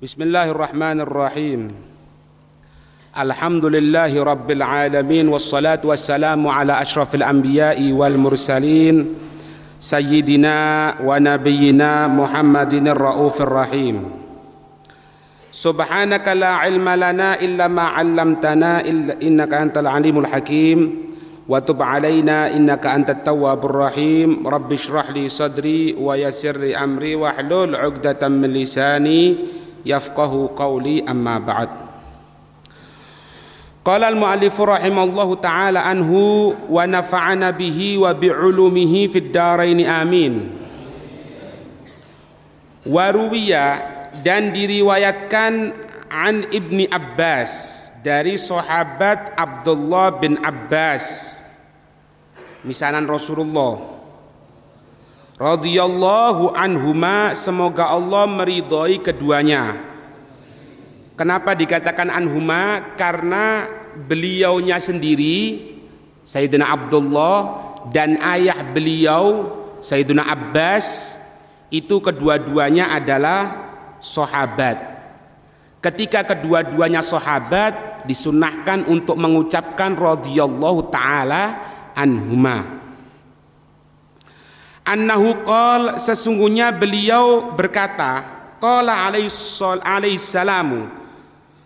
Bismillahirrahmanirrahim. Alhamdulillahi rabbil alamin, wassalatu wassalamu ala ashrafil anbiya'i wal mursalin, sayyidina wa nabiyyina Muhammadinir raufir rahim. Subhanaka la ilma lana illa ma 'allamtana innaka antal alimul hakim, wa tub alaina innaka antat tawwabur rahim. Rabbi shrah li sadri wa yassir li amri wahlul 'uqdatam min lisani yafqahu qawli, amma ba'd. Qala al-mu'allif rahimallahu ta'ala anhu wa nafa'ana bihi wa bi'ulumihi fid dharain amin. Wa ruwiya, dan diriwayatkan, an Ibni Abbas, dari sahabat Abdullah bin Abbas, misanan Rasulullah radhiyallahu anhuma, semoga Allah meridhai keduanya. Kenapa dikatakan anhuma? Karena beliaunya sendiri Sayyidina Abdullah dan ayah beliau Sayyidina Abbas itu kedua-duanya adalah sahabat. Ketika kedua-duanya sahabat, disunahkan untuk mengucapkan radhiyallahu taala anhuma. Annahu qala, sesungguhnya beliau berkata, qala alaihi salamu,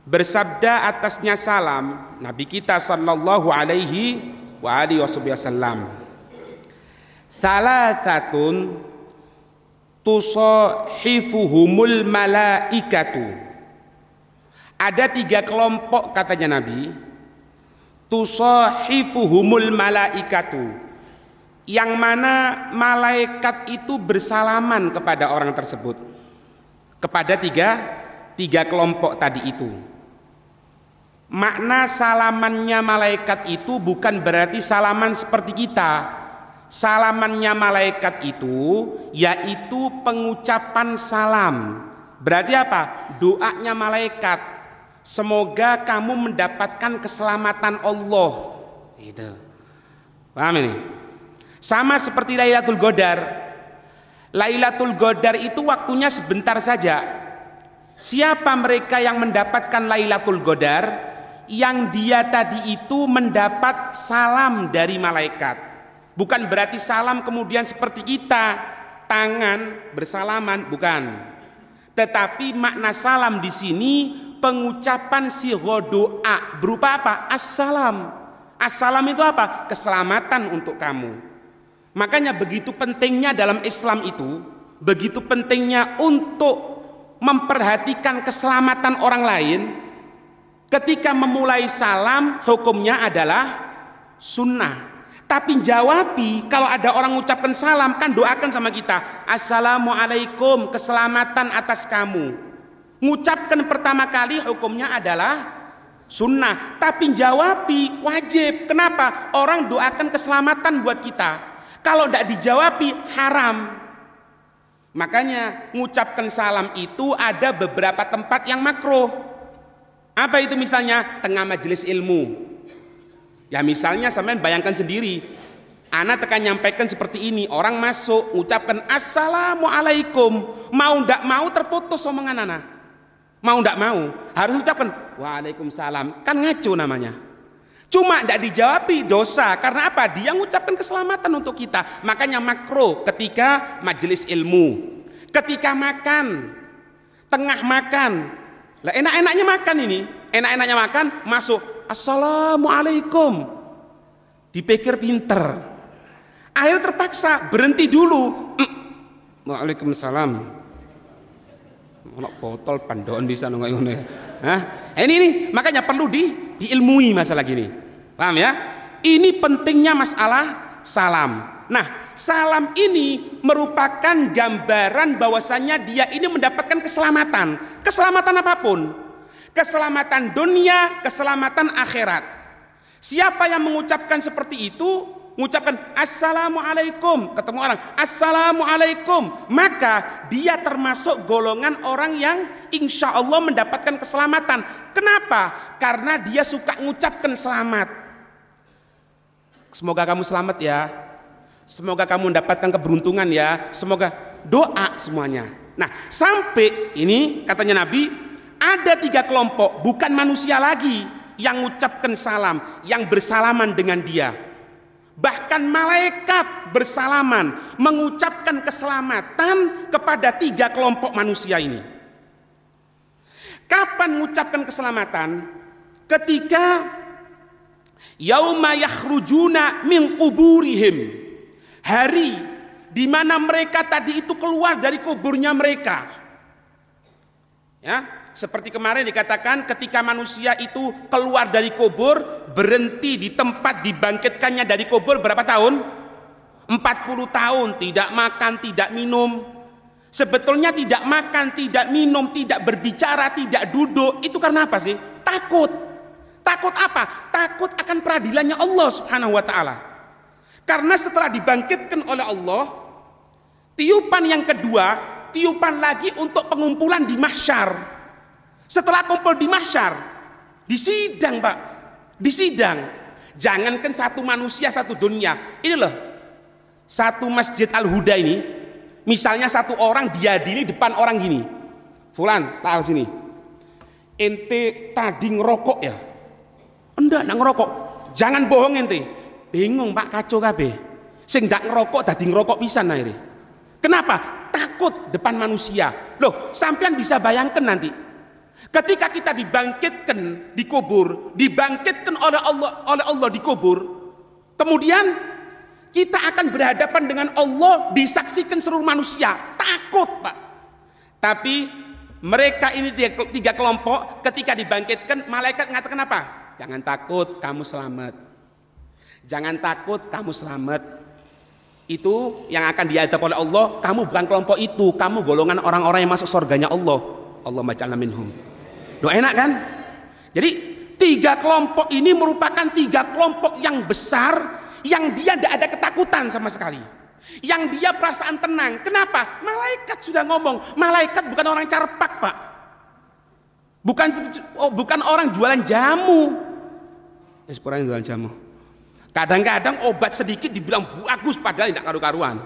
bersabda atasnya salam Nabi kita sallallahu alaihi wa alihi wasallam, thalathatun tusahifuhumul malaikatu, ada 3 kelompok katanya Nabi, tusahifuhumul malaikatu, yang mana malaikat itu bersalaman kepada orang tersebut, kepada tiga kelompok tadi itu. Makna salamannya malaikat itu bukan berarti salaman seperti kita. Salamannya malaikat itu yaitu pengucapan salam. Berarti apa? Doanya malaikat, semoga kamu mendapatkan keselamatan Allah. Itu paham ini? Sama seperti Lailatul Qadar. Lailatul Qadar itu waktunya sebentar saja. Siapa mereka yang mendapatkan Lailatul Qadar? Yang dia tadi itu mendapat salam dari malaikat. Bukan berarti salam kemudian seperti kita, tangan bersalaman, bukan. Tetapi makna salam di sini pengucapan sigha doa berupa apa? Assalam. Assalam itu apa? Keselamatan untuk kamu. Makanya begitu pentingnya dalam Islam itu, begitu pentingnya untuk memperhatikan keselamatan orang lain. Ketika memulai salam, hukumnya adalah sunnah. Tapi jawabi, kalau ada orang mengucapkan salam, kan doakan sama kita, assalamualaikum, keselamatan atas kamu. Ngucapkan pertama kali hukumnya adalah sunnah. Tapi jawabi wajib. Kenapa? Orang doakan keselamatan buat kita. Kalau tidak dijawabi haram. Makanya mengucapkan salam itu ada beberapa tempat yang makruh. Apa itu misalnya? Tengah majelis ilmu. Ya misalnya sampean bayangkan sendiri, ana tekan nyampaikan seperti ini, orang masuk ucapkan assalamualaikum, mau ndak mau terputus omongan ana. Mau ndak mau harus ucapkan waalaikumsalam, kan ngaco namanya. Cuma tidak dijawabi dosa, karena apa? Dia mengucapkan keselamatan untuk kita. Makanya makruh ketika majelis ilmu, ketika makan, tengah makan. Lah enak-enaknya makan ini, enak-enaknya makan, masuk assalamualaikum, dipikir pinter, akhirnya terpaksa berhenti dulu. Waalaikumsalam. Ono botol pandoan di sana nggak ini. Ini makanya perlu diilmui masalah gini. Paham ya? Ini pentingnya masalah salam. Nah, salam ini merupakan gambaran bahwasannya dia ini mendapatkan keselamatan. Keselamatan apapun. Keselamatan dunia, keselamatan akhirat. Siapa yang mengucapkan seperti itu, mengucapkan assalamualaikum, ketemu orang assalamualaikum, maka dia termasuk golongan orang yang insya Allah mendapatkan keselamatan. Kenapa? Karena dia suka mengucapkan selamat. Semoga kamu selamat ya, semoga kamu mendapatkan keberuntungan ya, semoga doa semuanya. Nah, sampai ini katanya Nabi, ada 3 kelompok, bukan manusia lagi yang mengucapkan salam, yang bersalaman dengan dia. Bahkan malaikat bersalaman, mengucapkan keselamatan kepada 3 kelompok manusia ini. Kapan mengucapkan keselamatan? Ketika yauma yakhrujuna min quburihim, hari di mana mereka tadi itu keluar dari kuburnya mereka. Ya, seperti kemarin dikatakan ketika manusia itu keluar dari kubur, berhenti di tempat dibangkitkannya dari kubur berapa tahun? 40 tahun, tidak makan, tidak minum. Sebetulnya tidak makan, tidak minum, tidak berbicara, tidak duduk, itu karena apa sih? Takut. Takut apa? Takut akan peradilannya Allah Subhanahu wa taala. Karena setelah dibangkitkan oleh Allah, tiupan yang kedua, tiupan lagi untuk pengumpulan di mahsyar. Setelah kumpul di mahsyar, disidang Pak, disidang. Jangankan satu manusia satu dunia, ini loh, satu masjid Al-Huda ini, misalnya satu orang diadili depan orang gini, Fulan, tahu sini, ente tadi ngerokok ya? Enggak, ngerokok. Jangan bohong ente. Bingung Pak, kacau kabeh. Sing ndak ngerokok tadi ngerokok pisan akhirnya. Kenapa? Takut depan manusia. Loh, sampean bisa bayangkan nanti ketika kita dibangkitkan di kubur, dibangkitkan oleh Allah di kubur, kemudian kita akan berhadapan dengan Allah, disaksikan seluruh manusia. Takut Pak. Tapi mereka ini 3 kelompok ketika dibangkitkan, malaikat mengatakan apa? Jangan takut, kamu selamat. Jangan takut, kamu selamat. Itu yang akan dihadap oleh Allah. Kamu bukan kelompok itu, kamu golongan orang-orang yang masuk surganya Allah. Allahumma ja'alna minhum. Doa enak kan? Jadi 3 kelompok ini merupakan 3 kelompok yang besar, yang dia tidak ada ketakutan sama sekali, yang dia perasaan tenang. Kenapa? Malaikat sudah ngomong. Malaikat bukan orang carpak Pak, bukan orang jualan jamu. Orang jualan jamu. Kadang-kadang obat sedikit dibilang bagus padahal tidak karu-karuan.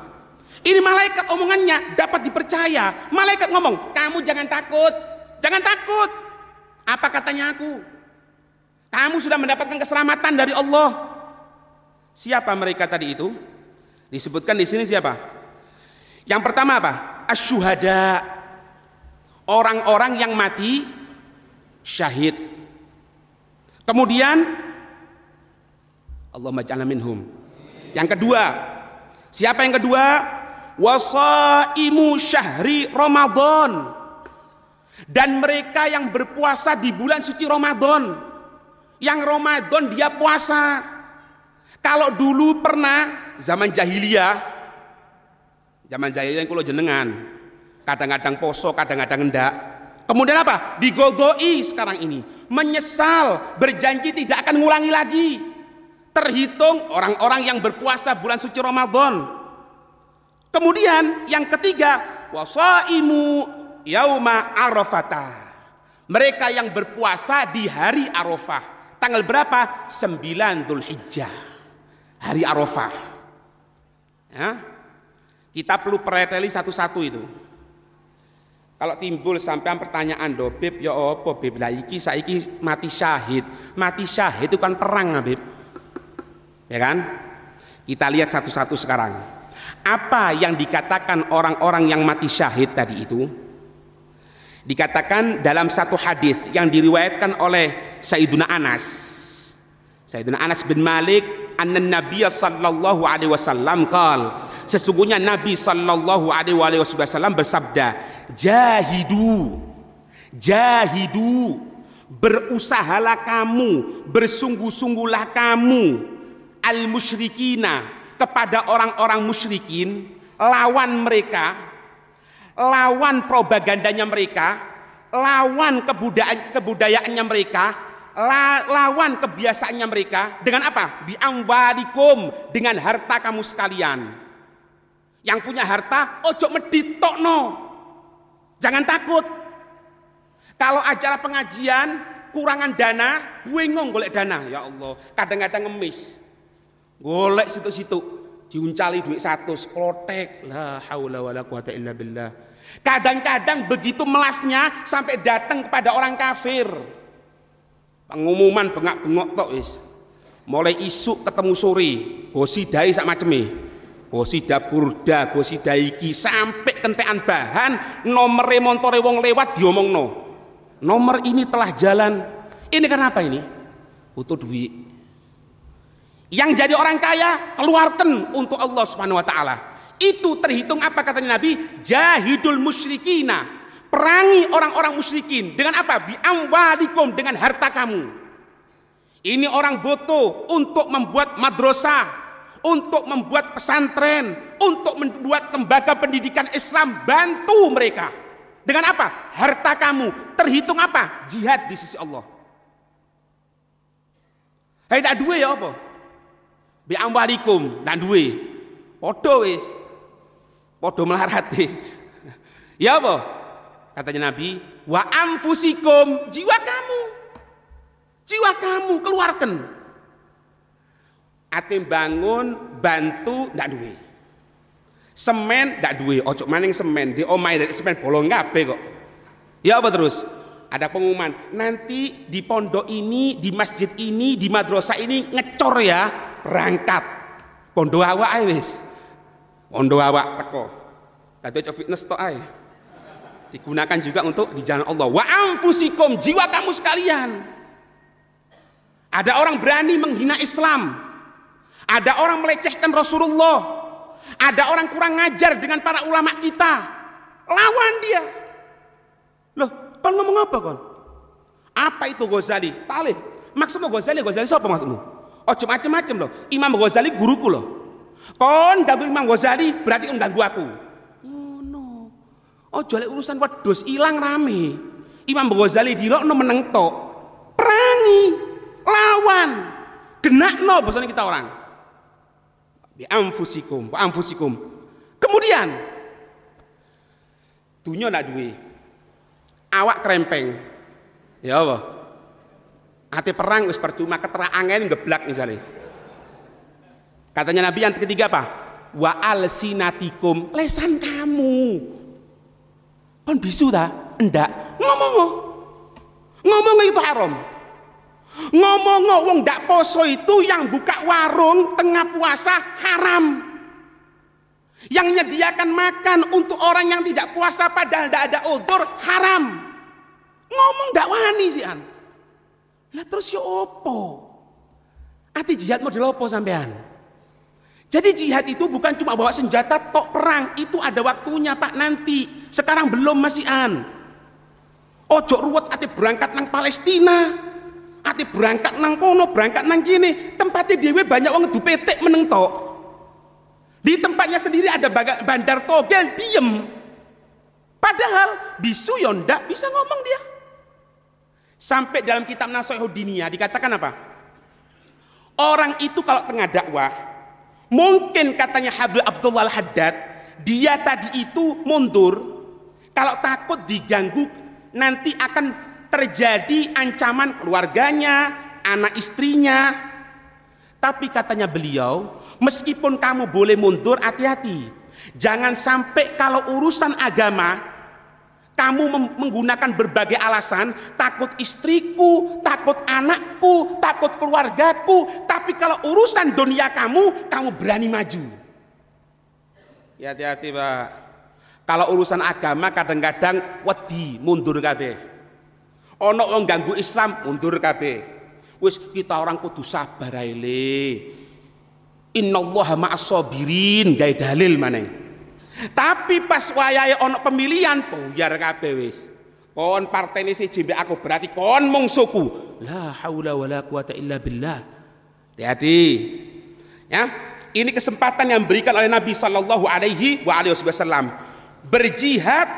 Ini malaikat omongannya dapat dipercaya. Malaikat ngomong, kamu jangan takut, jangan takut. Apa katanya aku? Kamu sudah mendapatkan keselamatan dari Allah. Siapa mereka tadi itu? Disebutkan di sini siapa? Yang pertama apa? Asyuhada, orang-orang yang mati syahid. Kemudian Allahumma ja'alna minhum. Yang kedua, siapa yang kedua? Wasaimu syahri Ramadan, dan mereka yang berpuasa di bulan suci Ramadan. Yang Ramadan dia puasa. Kalau dulu pernah zaman jahiliyah kulo jenengan, kadang-kadang poso, kadang-kadang enggak. Kemudian apa? Digodoi sekarang ini, menyesal, berjanji tidak akan ngulangi lagi. Terhitung orang-orang yang berpuasa bulan suci Ramadan. Kemudian yang ketiga, wasaimu yauma arafata, mereka yang berpuasa di hari Arafah. Tanggal berapa? 9 Dzulhijjah, hari Arafah. Ya, kita perlu preteli satu-satu itu. Kalau timbul sampean pertanyaan, do Bib, ya apa Bib? Lah iki saiki mati syahid. Mati syahid itu kan perang, Bib. Ya kan? Kita lihat satu-satu sekarang. Apa yang dikatakan orang-orang yang mati syahid tadi itu? Dikatakan dalam satu hadis yang diriwayatkan oleh Sayyiduna Anas. Sayyiduna Anas bin Malik, anna Nabiy sallallahu alaihi wasallam qala, sesungguhnya Nabi sallallahu alaihi wasallam bersabda, jahidu, berusahalah kamu, bersungguh-sungguhlah kamu, al musyrikina, kepada orang-orang musyrikin, lawan mereka, lawan propagandanya mereka, lawan kebudayaannya mereka, lawan kebiasaannya mereka. Dengan apa? Bi amwalikum, dengan harta kamu sekalian. Yang punya harta ojo medit tokno, jangan takut. Kalau acara pengajian kurangan dana, bingung golek dana, ya Allah, kadang-kadang ngemis, golek situ-situ, diuncali duit 100, klotek, la haula wala quwata illa billah. Kadang-kadang begitu melasnya sampai datang kepada orang kafir. Pengumuman bengak-bengok tok wis. Mulai isuk ketemu sore, gosidai sak maceme. Gosida burda, gosida iki sampai kentekan bahan, nomere montore wong lewat diomongno. Nomor ini telah jalan. Ini kenapa ini? Butuh duit. Yang jadi orang kaya keluarkan untuk Allah Subhanahu wa taala. Itu terhitung apa katanya Nabi? Jahidul musyrikina. Perangi orang-orang musyrikin dengan apa? Bi amwalikum, dengan harta kamu. Ini orang butuh untuk membuat madrasah, untuk membuat pesantren, untuk membuat lembaga pendidikan Islam, bantu mereka. Dengan apa? Harta kamu. Terhitung apa? Jihad di sisi Allah. Hei tak duwe ya apa? Bi amwalikum, ndak duwe. Padha wis. Padha melarate. Ya apa? Katanya Nabi, wa anfusikum, jiwa kamu. Jiwa kamu keluarkan. Ate bangun, bantu, ndak duwe. Semen ndak duwe, ojo maning semen, di omahe dari semen bolong kabeh kok. Ya apa terus? Ada pengumuman, nanti di pondok ini, di masjid ini, di madrasah ini ngecor ya, berangkat. Pondok awak ae wis. Pondok awak teko. Dadi ojo fitness tok ae. Digunakan juga untuk di jalan Allah. Wa anfusikum, jiwa kamu sekalian. Ada orang berani menghina Islam. Ada orang melecehkan Rasulullah. Ada orang kurang ngajar dengan para ulama kita. Lawan dia. Loh, kon ngomong apa kon? Apa itu Ghazali? Talih. Maksudmu Ghazali siapa maksudmu? Ojo macem-macem loh. Imam Ghazali guruku loh. Kon ganggu Imam Ghazali berarti kon ganggu aku. Oh no. Ojo lek urusan wedhus ilang rame. Imam Ghazali dilokno meneng tok. Perangi, lawan, genakno bosone kita orang. Bi anfusikum, wa anfusikum. Kemudian dunya ndak duwe. Awak krempeng. Ya apa? Ate perang wis percuma, keterangan geblak misalnya. Katanya Nabi yang ketiga apa? Wa alsinatikum, lesan kamu. Kon bisu ta? Enggak. Ngomong itu haram. Ngomong wong ndak poso itu yang buka warung tengah puasa haram. Yang menyediakan makan untuk orang yang tidak puasa padahal tidak ada udzur haram. Ngomong ndak wani sih an. Lah terus ya opo? Ati jihad model opo sampean? Jadi jihad itu bukan cuma bawa senjata tok perang, itu ada waktunya Pak nanti. Sekarang belum masih an. Ojo ruwet ati berangkat nang Palestina. Ati berangkat nang kono, berangkat nang kini. Tempatnya dhewe banyak wong ngedu petik meneng tok. Di tempatnya sendiri ada bandar togel, diem. Padahal bisu ya ndak bisa ngomong dia. Sampai dalam kitab Nasihat Diniyah dikatakan apa? Orang itu kalau tengah dakwah, mungkin katanya Habib Abdullah Al-Haddad, dia tadi itu mundur. Kalau takut diganggu, nanti akan terjadi ancaman keluarganya, anak istrinya. Tapi katanya beliau, meskipun kamu boleh mundur, hati-hati. Jangan sampai kalau urusan agama, kamu menggunakan berbagai alasan, takut istriku, takut anakku, takut keluargaku. Tapi kalau urusan dunia kamu berani maju. Ya hati-hati Pak. Kalau urusan agama kadang-kadang wedi mundur kabeh. Ono wong ganggu Islam mundur kabeh. Wis kita orang kudu sabar ae le. Innallaha ma'as sabirin, gawe dalil maneh. Tapi pas wayahe ono pemilihan buyar kabeh wis. Kon partene siji mbek aku berarti kon mungsuhku. La haula wala quwata illa billah. Hati-hati. Ya, ini kesempatan yang diberikan oleh Nabi sallallahu alaihi wasallam. Berjihad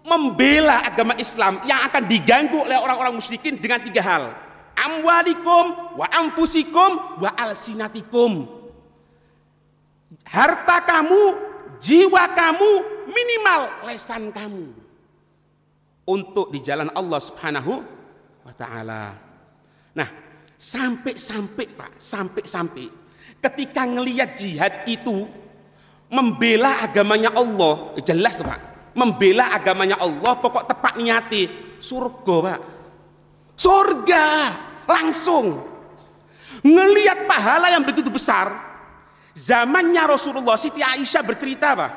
membela agama Islam yang akan diganggu oleh orang-orang musyrikin dengan tiga hal. Amwalikum wa anfusikum wa alsinatikum. Harta kamu, jiwa kamu, minimal lesan kamu untuk di jalan Allah Subhanahu wa taala. Nah, sampai Pak, sampai ketika ngelihat jihad itu membela agamanya Allah, jelas tuh Pak. Membela agamanya Allah, pokok tepak niati surga Pak. Surga langsung. Ngelihat pahala yang begitu besar. Zamannya Rasulullah, Siti Aisyah bercerita Pak.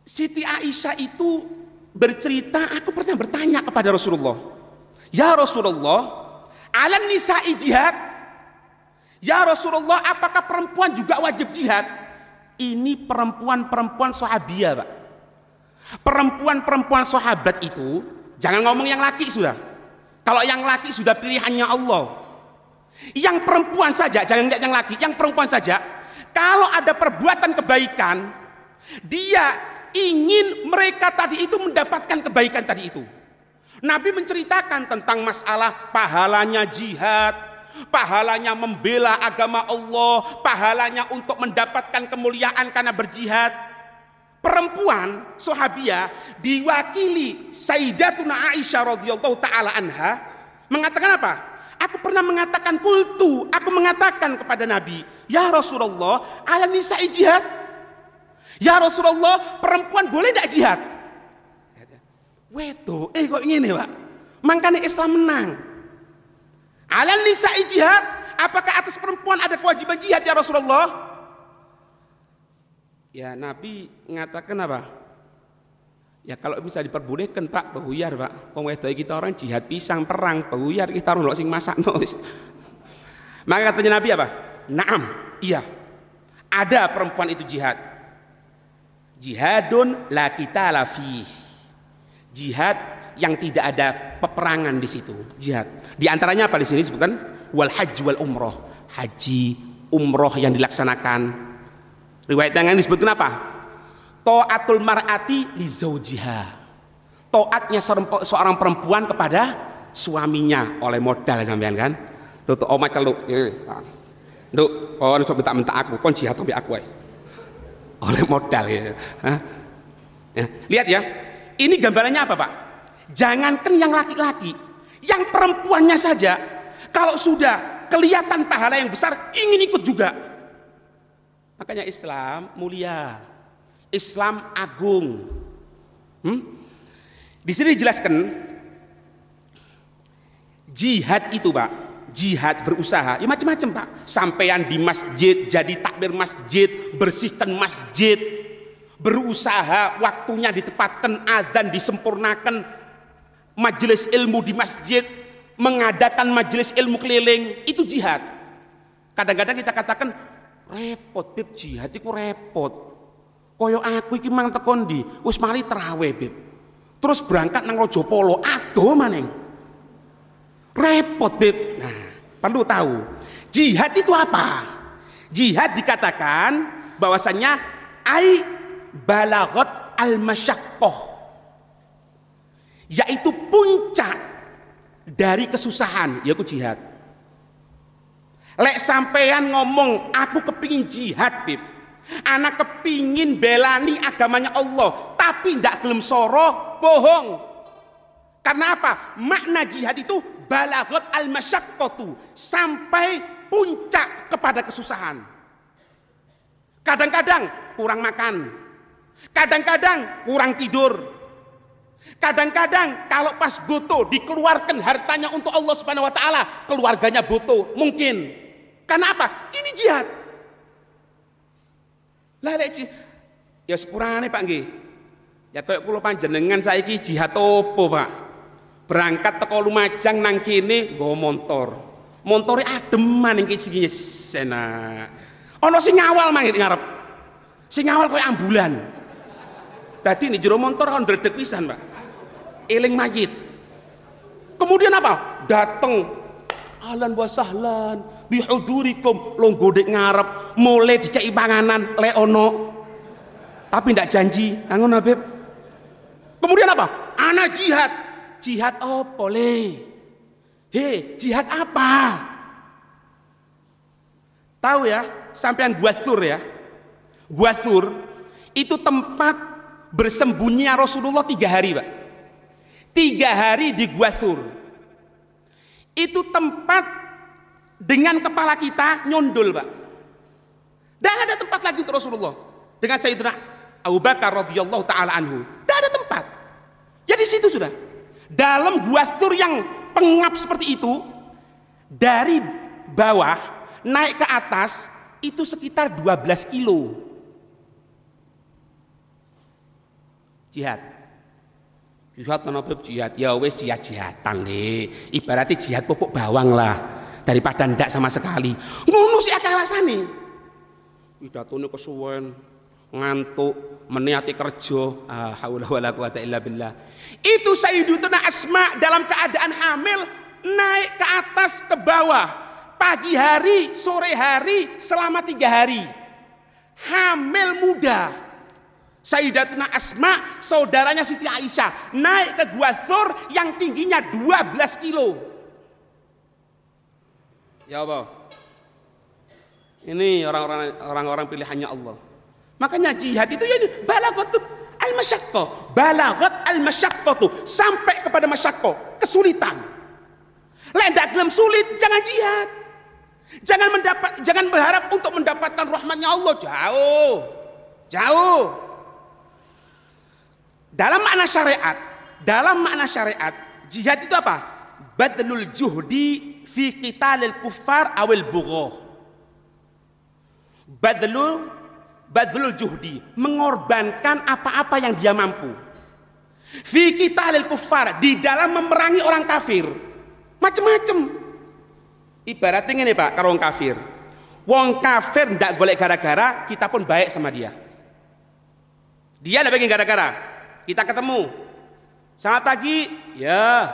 Siti Aisyah itu bercerita, aku pernah bertanya kepada Rasulullah, ya Rasulullah, alan nisa'i jihad? Ya Rasulullah, apakah perempuan juga wajib jihad? Ini perempuan-perempuan sahabiyah Pak. Perempuan-perempuan sahabat itu, jangan ngomong yang laki sudah. Kalau yang laki sudah pilihannya Allah. Yang perempuan saja, jangan lihat yang laki, yang perempuan saja. Kalau ada perbuatan kebaikan, dia ingin mereka tadi itu mendapatkan kebaikan tadi itu. Nabi menceritakan tentang masalah pahalanya jihad, pahalanya membela agama Allah, pahalanya untuk mendapatkan kemuliaan karena berjihad. Perempuan sahabiah diwakili Sayyidatuna Aisyah radhiyallahu taala anha mengatakan apa? Aku pernah mengatakan kultu, aku mengatakan kepada Nabi, ya Rasulullah, ala nisa'i jihad? Ya Rasulullah, perempuan boleh tidak jihad? Wedo, kok ngene Pak? Makanya Islam menang. Ala nisa'i jihad? Apakah atas perempuan ada kewajiban jihad ya Rasulullah? Ya Nabi mengatakan apa? Ya kalau bisa diperbolehkan Pak, bahuyar Pak. Wong wedok kita orang jihad pisang perang, bahuyar kita orang sing masak nos. Maka katanya Nabi apa? Naam, iya. Ada perempuan itu jihad. Jihadun la qitala fih. Jihad yang tidak ada peperangan di situ. Jihad. Di antaranya apa di sini disebutkan? Wal hajj wal umroh. Haji, umroh yang dilaksanakan. Riwayat yang disebutkan apa? Ta'atul mar'ati li zaujiha. Taatnya seorang perempuan kepada suaminya oleh modal sampean kan. Tutuk omah celuk. Nduk, kon iso bentak-bentak aku, kon jihad sampe aku ae. Oleh modal ya. Ya. Lihat ya. Ini gambarannya apa, Pak? Jangankan yang laki-laki, yang perempuannya saja kalau sudah kelihatan pahala yang besar ingin ikut juga. Makanya Islam mulia, Islam agung. Di sini dijelaskan jihad itu Pak, jihad berusaha, ya macam-macam Pak. Sampean di masjid jadi takbir masjid, bersihkan masjid, berusaha waktunya ditepatkan, adzan disempurnakan, majelis ilmu di masjid, mengadakan majelis ilmu keliling, itu jihad. Kadang-kadang kita katakan repot Beb, jihad itu repot. Koyo aku iki mang tekon ndi, wis mari traweh Beb. Terus berangkat nang Rajapala, adoh maneng. Repot Beb. Nah, perlu tahu. Jihad itu apa? Jihad dikatakan bahwasannya ai balaghat al-masyaqqah. Yaitu puncak dari kesusahan, yaitu jihad. Lek sampean ngomong aku kepingin jihad Bib, anak kepingin belani agamanya Allah, tapi ndak gelem soro, bohong. Karena apa? Makna jihad itu balaghat al-masyaqqatu, sampai puncak kepada kesusahan. Kadang-kadang kurang makan, kadang-kadang kurang tidur, kadang-kadang kalau pas butuh dikeluarkan hartanya untuk Allah Subhanahu wa taala, keluarganya butuh, mungkin. Karena apa? Ini jihad. Lah lek ya sepurane Pak nggih. Ya koyo kula panjenengan saiki jihad opo Pak? Berangkat teko Lumajang nang kene nggawa motor. Montore ademan ning kene enak. Ana sing ngawal mangit ngarep. Sing ngawal koyo ambulan. Dadi ning jero motor kon ndredeg pisan Pak. Eling mayit. Kemudian apa? Dateng ahlan wa sahlan bihudurikum, lo godek ngarep, mulai dikei panganan le ono. Tapi ndak janji, ngono Beb. Kemudian apa? Anak jihad. Jihad apa le? Jihad apa? Tahu ya, sampean Gwathur ya. Gwathur itu tempat bersembunyinya Rasulullah 3 hari, Pak. 3 hari di Gwathur. Itu tempat dengan kepala kita nyundul Pak. Tidak ada tempat lagi untuk Rasulullah. Dengan Sayyidina Abu Bakar radhiyallahu taala anhu, tidak ada tempat. Ya di situ sudah. Dalam gua Thur yang pengap seperti itu, dari bawah naik ke atas itu sekitar 12 kilo. Jihad. Jihad apa jihad? Ya wis jihad-jihatan nih. Ibaratnya jihad pupuk bawang lah. Daripada ndak sama sekali. Ngono sih akal alasane. Pidatone kesuwen, ngantuk, meniati kerja. Haula wala quwata illa billah. Itu Sayyidatuna Asma dalam keadaan hamil naik ke atas ke bawah. Pagi hari, sore hari, selama 3 hari. Hamil muda. Sayyidatuna Asma, saudaranya Siti Aisyah, naik ke Gua Thur yang tingginya 12 kilo. Ya Allah. Ini orang-orang pilihannya Allah. Makanya jihad itu ya balaghat al-masyaqqah. Balaghat al-masyaqqah, sampai kepada masyaqqah, kesulitan. Lek ndak gelem sulit, jangan jihad. Jangan berharap untuk mendapatkan rahmatnya Allah, jauh. Jauh. Dalam makna syariat, jihad itu apa? Badlul juhdi fi qitalil kuffar awil bughah. Badlul juhdi, mengorbankan apa-apa yang dia mampu. Fi qitalil kuffar, di dalam memerangi orang kafir. Macem-macem. Ibaratnya ini Pak, karo wong kafir. Wong kafir ndak golek gara-gara, kita pun baik sama dia. Dia ndak bikin gara-gara. Kita ketemu. Selamat pagi. Ya.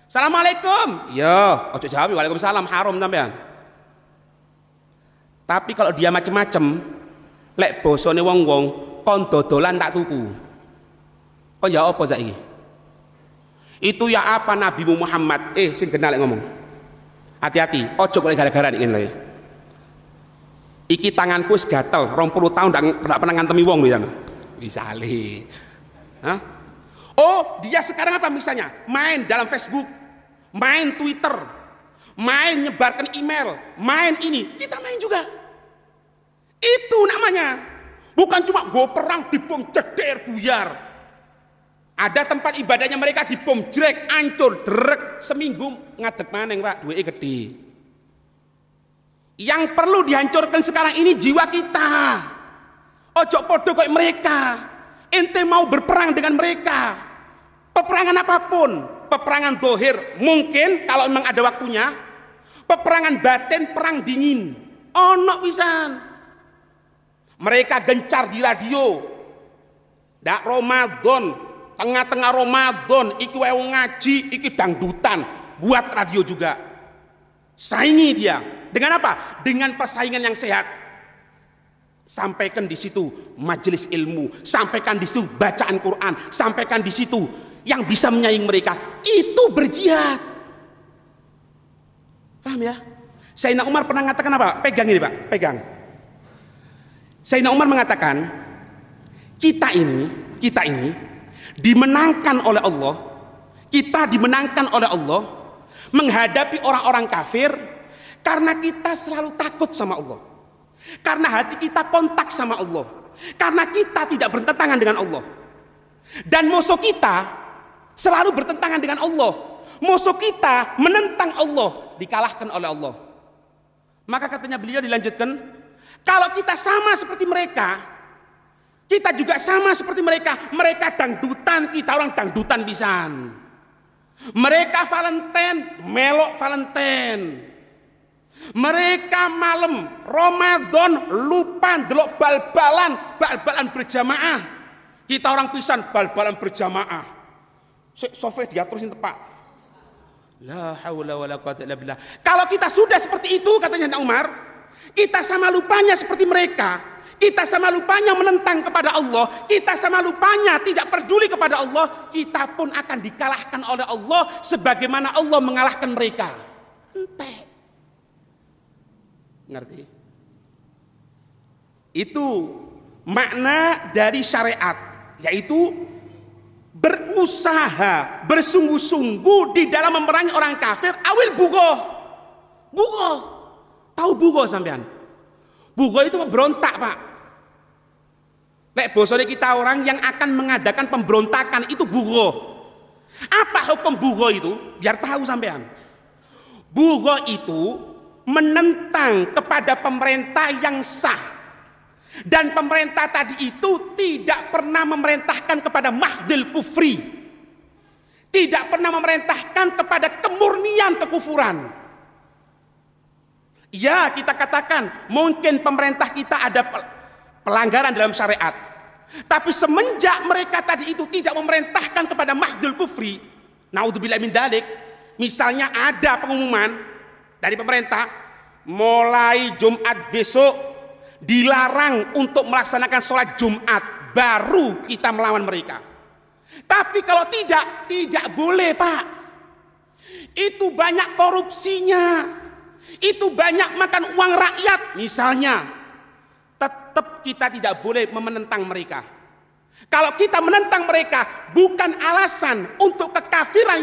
Assalamualaikum. Ya. Ojo jawab waalaikumsalam, haram sampean. Tapi kalau dia macem-macem, lek bosone wong-wong kon dodolan tak tuku. Kon ya apa saiki? Itu ya apa Nabi Muhammad? Sing kenal ngomong. Hati-hati, ojo golek gara-gara nek ngene lho. Iki tanganku wis gatel, 20 tahun ndak pernah ngantemi wong lho ya. Misale. Hah? Oh, dia sekarang apa misalnya? Main dalam Facebook, main Twitter, main nyebarkan email, main ini, kita main juga. Itu namanya. Bukan cuma go perang dibom jeder buyar. Ada tempat ibadahnya mereka dibom jrek, ancur, derek, seminggu ngadeg maneng Pak, duweke gede. Yang perlu dihancurkan sekarang ini jiwa kita. Ojo podo kayak mereka. Ente mau berperang dengan mereka. Peperangan apapun, peperangan dohir mungkin kalau memang ada waktunya. Peperangan batin, perang dingin. Ono pisan. Mereka gencar di radio. Dak Ramadan, tengah-tengah Ramadan, iki wae ngaji, iki dangdutan, buat radio juga. Saingi dia. Dengan apa? Dengan persaingan yang sehat. Sampaikan di situ majelis ilmu, sampaikan di situ bacaan Quran, sampaikan di situ yang bisa menyaing mereka. Itu berjihad. Paham ya? Sayyidina Umar pernah mengatakan apa? Pegang ini Pak, pegang. Sayyidina Umar mengatakan, kita ini dimenangkan oleh Allah, kita dimenangkan oleh Allah menghadapi orang-orang kafir karena kita selalu takut sama Allah. Karena hati kita kontak sama Allah. Karena kita tidak bertentangan dengan Allah. Dan musuh kita selalu bertentangan dengan Allah. Musuh kita menentang Allah, dikalahkan oleh Allah. Maka katanya beliau dilanjutkan, kalau kita sama seperti mereka, kita juga sama seperti mereka. Mereka dangdutan, kita orang dangdutan pisan. Mereka Valentine, melok Valentine. Mereka malam Ramadan lupa ndelok bal-balan berjamaah. Kita orang pisan bal-balan berjamaah. Sofe diatur sing tepak. La haula wala quwata illa billah. Kalau kita sudah seperti itu katanya Umar, kita sama lupanya seperti mereka. Kita sama lupanya menentang kepada Allah, kita sama lupanya tidak peduli kepada Allah, kita pun akan dikalahkan oleh Allah sebagaimana Allah mengalahkan mereka. Entek. Ngerti? Itu makna dari syariat, yaitu berusaha bersungguh-sungguh di dalam memerangi orang kafir awil bugoh. Tahu bugoh sampean? Bugo itu pemberontak, Pak. Lek bosone kita orang yang akan mengadakan pemberontakan itu bugo. Apa hukum bugo itu? Biar tahu sampean. Bugo itu menentang kepada pemerintah yang sah. Dan pemerintah tadi itu tidak pernah memerintahkan kepada mahdil kufri. Tidak pernah memerintahkan kepada kemurnian kekufuran. Ya, kita katakan mungkin pemerintah kita ada pelanggaran dalam syariat. Tapi semenjak mereka tadi itu tidak memerintahkan kepada mahdul kufri, naudzubillah min dalik, misalnya ada pengumuman dari pemerintah, mulai Jumat besok dilarang untuk melaksanakan sholat Jumat, baru kita melawan mereka. Tapi kalau tidak boleh, Pak. Itu banyak korupsinya. Itu banyak makan uang rakyat misalnya. Tetap kita tidak boleh menentang mereka. Kalau kita menentang mereka bukan alasan untuk kekafiran.